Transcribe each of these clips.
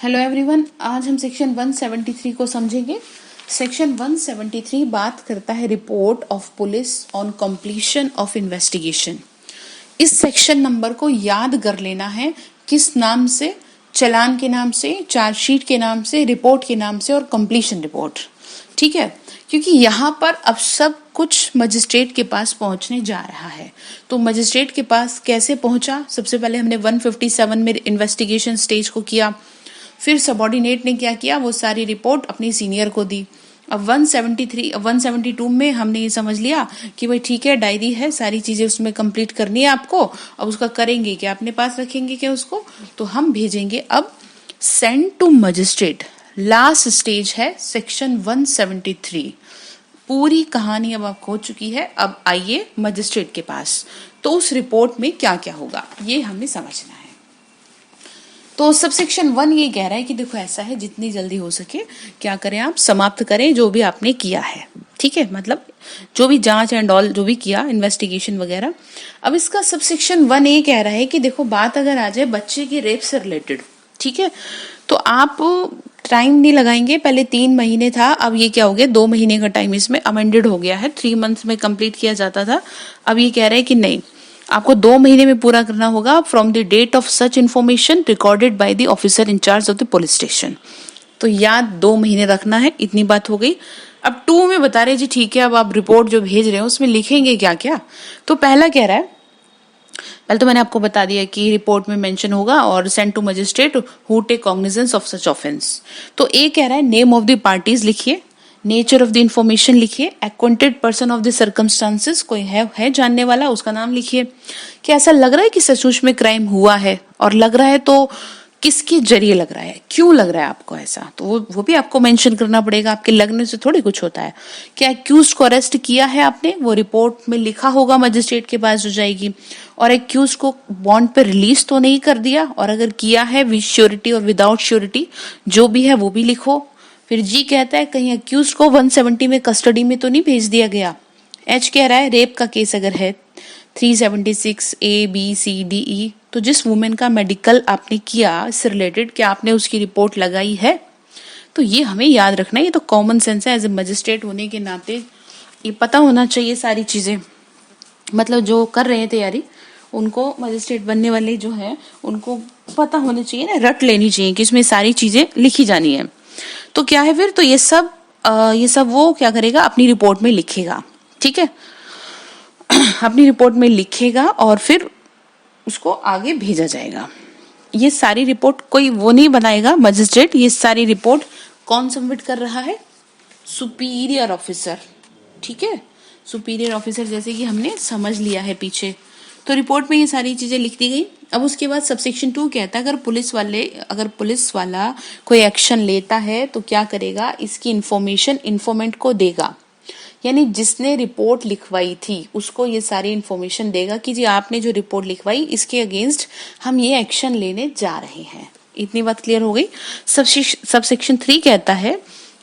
Hello everyone, आज हम section 173 को समझेंगे। सेक्शन 173 बात करता है report of police on completion of investigation. इस सेक्शन नंबर को याद कर लेना है, किस नाम से? चालान के नाम से, चार्जशीट के नाम से, रिपोर्ट के नाम से और कंप्लीशन रिपोर्ट। ठीक है, क्योंकि यहाँ पर अब सब कुछ मजिस्ट्रेट के पास पहुंचने जा रहा है। तो मजिस्ट्रेट के पास कैसे पहुंचा? सबसे पहले हमने 157 में इन्वेस्टिगेशन स्टेज को किया, फिर सबऑर्डिनेट ने क्या किया, वो सारी रिपोर्ट अपनी सीनियर को दी। अब 172 में हमने ये समझ लिया कि भाई ठीक है, डायरी है, सारी चीजें उसमें कंप्लीट करनी है आपको। अब उसका करेंगे क्या? अपने पास रखेंगे क्या उसको? तो हम भेजेंगे अब send to magistrate. Last stage है सेक्शन 173। पूरी कहानी अब आपको हो चुकी है। अब आइए मजिस्ट्रेट के पास, तो उस रिपोर्ट में क्या क्या होगा ये हमें समझना है। तो सबसेक्शन 1 ये कह रहा है कि देखो ऐसा है, जितनी जल्दी हो सके क्या करें, आप समाप्त करें जो भी आपने किया है। ठीक है, मतलब जो भी जांच एंड ऑल जो भी किया, इन्वेस्टिगेशन वगैरह। अब इसका सबसेक्शन 1 ये कह रहा है कि देखो बात अगर आ जाए बच्चे की रेप से रिलेटेड, ठीक है, तो आप टाइम नहीं लगाएंगे। पहले 3 महीने था, अब ये क्या हो गया, 2 महीने का टाइम इसमें अमेंडेड हो गया है। 3 मंथ्स में कंप्लीट किया जाता था, अब ये कह रहा है कि नहीं, आपको 2 महीने में पूरा करना होगा from the date of such information recorded by the officer in charge of the police station. तो याद 2 महीने रखना है, इतनी बात हो गई। अब 2 में बता रहे जी ठीक है, अब आप रिपोर्ट जो भेज रहे हो उसमें लिखेंगे क्या क्या। तो पहला कह रहा है, पहले तो मैंने आपको बता दिया कि रिपोर्ट में मेंशन होगा और send to magistrate who take cognizance of such offence. तो ए कह रहा है नेम ऑफ द पार्टीज लिखिए, नेचर ऑफ द इंफॉर्मेशन लिखिए, acquainted person of the circumstances, कोई है जानने वाला, उसका नाम लिखिए। क्या ऐसा लग रहा है कि सचमुच में क्राइम हुआ है, और लग रहा है तो किसके जरिए लग रहा है, क्यों लग रहा है आपको ऐसा, तो वो भी आपको मेंशन करना पड़ेगा। आपके लगने से थोड़ी कुछ होता है। क्या एक्यूज को अरेस्ट किया है आपने, वो रिपोर्ट में लिखा होगा, मजिस्ट्रेट के पास जो जाएगी। और एक्यूज को बॉन्ड पे रिलीज तो नहीं कर दिया, और अगर किया है विद श्योरिटी और विदाउट श्योरिटी, जो भी है वो भी लिखो। फिर जी कहता है कहीं अक्यूज को 170 में कस्टडी में तो नहीं भेज दिया गया। एच कह रहा है रेप का केस अगर है 376 ABCDE, तो जिस वुमेन का मेडिकल आपने किया इससे रिलेटेड, क्या आपने उसकी रिपोर्ट लगाई है? तो ये हमें याद रखना है, ये तो कॉमन सेंस है। एज ए मजिस्ट्रेट होने के नाते ये पता होना चाहिए सारी चीजें। मतलब जो कर रहे हैं तैयारी, उनको मजिस्ट्रेट बनने वाले जो है उनको पता होना चाहिए ना, रट लेनी चाहिए कि इसमें सारी चीजें लिखी जानी है। तो क्या है फिर, तो ये सब वो क्या करेगा, अपनी रिपोर्ट में लिखेगा। ठीक है, अपनी रिपोर्ट में लिखेगा और फिर उसको आगे भेजा जाएगा। ये सारी रिपोर्ट कोई वो नहीं बनाएगा मजिस्ट्रेट, ये सारी रिपोर्ट कौन सबमिट कर रहा है? Superior officer. ठीक है, सुपीरियर ऑफिसर जैसे कि हमने समझ लिया है पीछे। तो रिपोर्ट में ये सारी चीजें लिख दी गई। अब उसके बाद सबसेक्शन 2 कहता है अगर पुलिस वाला कोई एक्शन लेता है तो क्या करेगा, इसकी इंफॉर्मेशन इन्फॉर्मेंट को देगा। यानी जिसने रिपोर्ट लिखवाई थी उसको ये सारी इंफॉर्मेशन देगा कि जी आपने जो रिपोर्ट लिखवाई इसके अगेंस्ट हम ये एक्शन लेने जा रहे हैं। इतनी बात क्लियर हो गई। सबसेक्शन 3 कहता है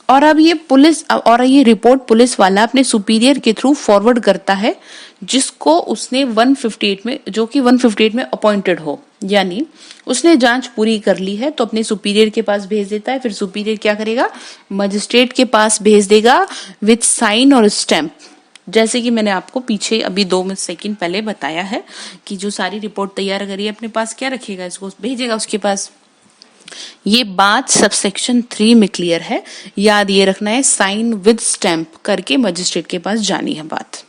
और अब ये रिपोर्ट पुलिस वाला अपने सुपीरियर के थ्रू फॉरवर्ड करता है, जिसको उसने 158 में, जो कि 158 में अपॉइंटेड हो। यानी उसने जांच पूरी कर ली है तो अपने सुपीरियर के पास भेज देता है। फिर सुपीरियर क्या करेगा, मजिस्ट्रेट के पास भेज देगा विद साइन और स्टैंप। जैसे कि मैंने आपको पीछे अभी 2 सेकंड पहले बताया है कि जो सारी रिपोर्ट तैयार करी अपने पास क्या रखेगा, इसको भेजेगा उसके पास। ये बात सबसेक्शन 3 में क्लियर है, याद ये रखना है, साइन विद स्टैंप करके मजिस्ट्रेट के पास जानी है बात।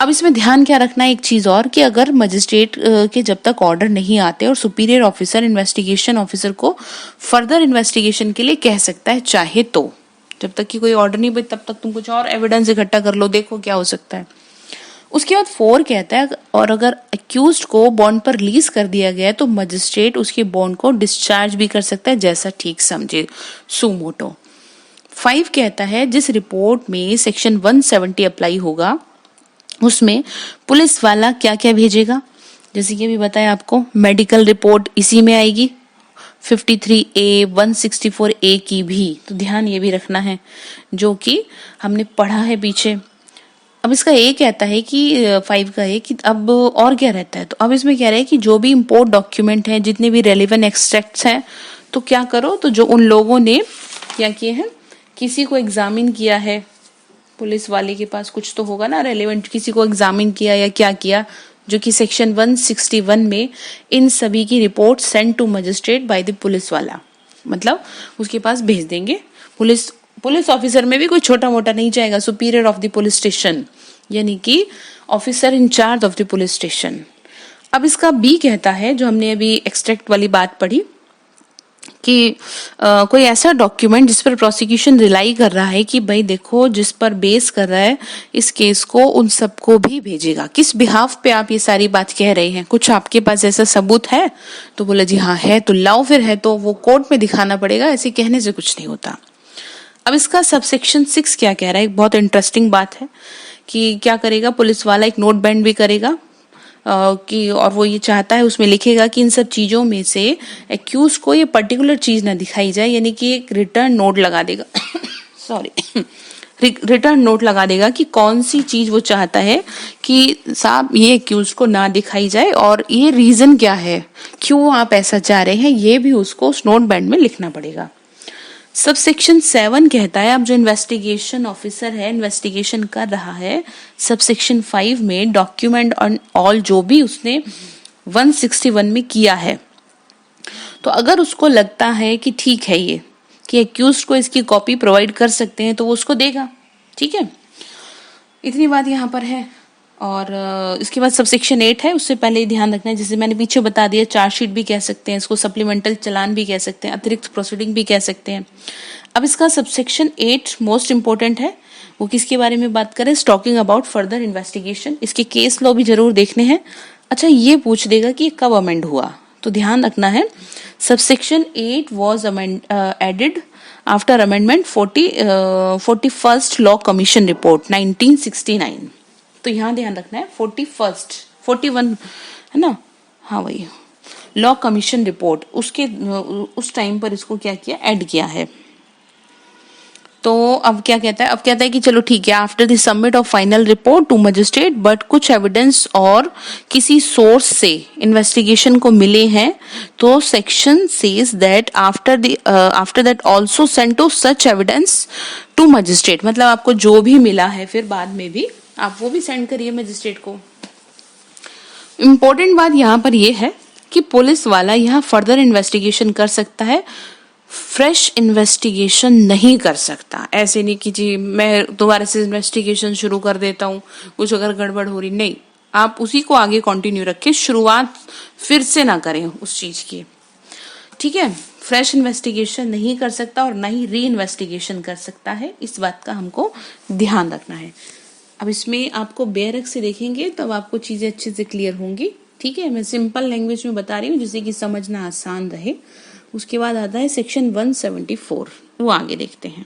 अब इसमें ध्यान क्या रखना है एक चीज और, कि अगर मजिस्ट्रेट के जब तक ऑर्डर नहीं आते और सुपीरियर ऑफिसर इन्वेस्टिगेशन ऑफिसर को फर्दर इन्वेस्टिगेशन के लिए कह सकता है चाहे तो। जब तक कि कोई ऑर्डर नहीं तब तक तुम कुछ और एविडेंस इकट्ठा कर लो, देखो क्या हो सकता है। उसके बाद 4 कहता है और अगर अक्यूज्ड को बॉन्ड पर रिलीज कर दिया गया है तो मजिस्ट्रेट उसके बॉन्ड को डिस्चार्ज भी कर सकता है जैसा ठीक समझे, सुमोटो। 5 कहता है जिस रिपोर्ट में सेक्शन 170 अप्लाई होगा उसमें पुलिस वाला क्या क्या भेजेगा, जैसे कि अभी बताया आपको, मेडिकल रिपोर्ट इसी में आएगी, 53A 164A की भी। तो ध्यान ये भी रखना है जो कि हमने पढ़ा है पीछे। अब इसका ए कहता है कि 5 का है कि अब और क्या रहता है, तो अब इसमें कह रहा है कि जो भी इम्पोर्ट डॉक्यूमेंट है, जितने भी रेलिवेंट एक्सट्रैक्ट्स हैं, तो क्या करो, तो जो उन लोगों ने क्या किए हैं, किसी को एग्जामिन किया है, पुलिस वाले के पास कुछ तो होगा ना रेलेवेंट, किसी को एग्जामिन किया या क्या किया, जो कि सेक्शन 161 में इन सभी की report send to magistrate by the police वाला, मतलब उसके पास भेज देंगे। पुलिस ऑफिसर में भी कोई छोटा मोटा नहीं जाएगा, superior of the police station, यानी कि officer in charge of the police station. अब इसका बी कहता है, जो हमने अभी एक्सट्रैक्ट वाली बात पढ़ी, कि कोई ऐसा डॉक्यूमेंट जिस पर प्रोसिक्यूशन रिलाई कर रहा है कि भाई देखो जिस पर बेस कर रहा है इस केस को, उन सबको भी भेजेगा। किस बिहाफ पे आप ये सारी बात कह रहे हैं, कुछ आपके पास ऐसा सबूत है? तो बोला जी हाँ है, तो लाओ फिर, है तो वो कोर्ट में दिखाना पड़ेगा, ऐसे कहने से कुछ नहीं होता। अब इसका सबसेक्शन 6 क्या कह रहा है, एक बहुत इंटरेस्टिंग बात है कि क्या करेगा पुलिस वाला, एक नोट बैंड भी करेगा कि, और वो ये चाहता है उसमें लिखेगा कि इन सब चीजों में से एक्यूज को ये पर्टिकुलर चीज ना दिखाई जाए, यानी कि एक रिटर्न नोट लगा देगा सॉरी रिटर्न नोट लगा देगा कि कौन सी चीज वो चाहता है कि साहब ये एक्यूज को ना दिखाई जाए, और ये रीजन क्या है, क्यों आप ऐसा चाह रहे हैं, ये भी उसको उस नोट बैंड में लिखना पड़ेगा। सबसेक्शन 7 कहता है, अब जो इन्वेस्टिगेशन ऑफिसर है, इन्वेस्टिगेशन कर रहा है, सबसेक्शन 5 में डॉक्यूमेंट ऑल जो भी उसने 161 में किया है, तो अगर उसको लगता है कि ठीक है ये, कि एक्यूज को इसकी कॉपी प्रोवाइड कर सकते हैं, तो वो उसको देगा। ठीक है, इतनी बात यहाँ पर है। और इसके बाद सबसेक्शन 8 है, उससे पहले ही ध्यान रखना है, जैसे मैंने पीछे बता दिया, चार्जशीट भी कह सकते हैं इसको, सप्लीमेंटल चलान भी कह सकते हैं, अतिरिक्त प्रोसीडिंग भी कह सकते हैं। अब इसका सबसेक्शन 8 मोस्ट इंपोर्टेंट है, वो किसके बारे में बात करें, टॉकिंग अबाउट फर्दर इन्वेस्टिगेशन। इसके केस लॉ भी जरूर देखने हैं। अच्छा, ये पूछ देगा कि कब अमेंड हुआ, तो ध्यान रखना है subsection 8 was added after amendment 41st law commission report 1969। तो यहाँ ध्यान रखना है 41 है ना, हाँ वही लॉ कमीशन रिपोर्ट, उसके उस टाइम पर इसको क्या किया, ऐड किया है। तो अब क्या कहता है, अब कहता है कि चलो ठीक है, after the submit of final report to magistrate, but कुछ एविडेंस और किसी सोर्स से इन्वेस्टिगेशन को मिले हैं, तो section says that after that also send to such evidence to magistrate, मतलब आपको जो भी मिला है फिर बाद में भी आप वो भी सेंड करिए मजिस्ट्रेट को। इम्पोर्टेंट बात यहाँ पर यह है कि पुलिस वाला यहाँ फर्दर इन्वेस्टिगेशन कर सकता है, फ्रेश इन्वेस्टिगेशन नहीं कर सकता। ऐसे नहीं कि जी मैं दोबारा से इन्वेस्टिगेशन शुरू कर देता हूँ, कुछ अगर गड़बड़ हो रही, नहीं, आप उसी को आगे कंटिन्यू रखें, शुरुआत फिर से ना करें उस चीज की। ठीक है, फ्रेश इन्वेस्टिगेशन नहीं कर सकता और ना ही री इन्वेस्टिगेशन कर सकता है, इस बात का हमको ध्यान रखना है। अब इसमें आपको बेरक से देखेंगे तब आपको चीजें अच्छे से क्लियर होंगी। ठीक है, मैं सिंपल लैंग्वेज में बता रही हूँ जिससे कि समझना आसान रहे। उसके बाद आता है सेक्शन 174, वो आगे देखते हैं।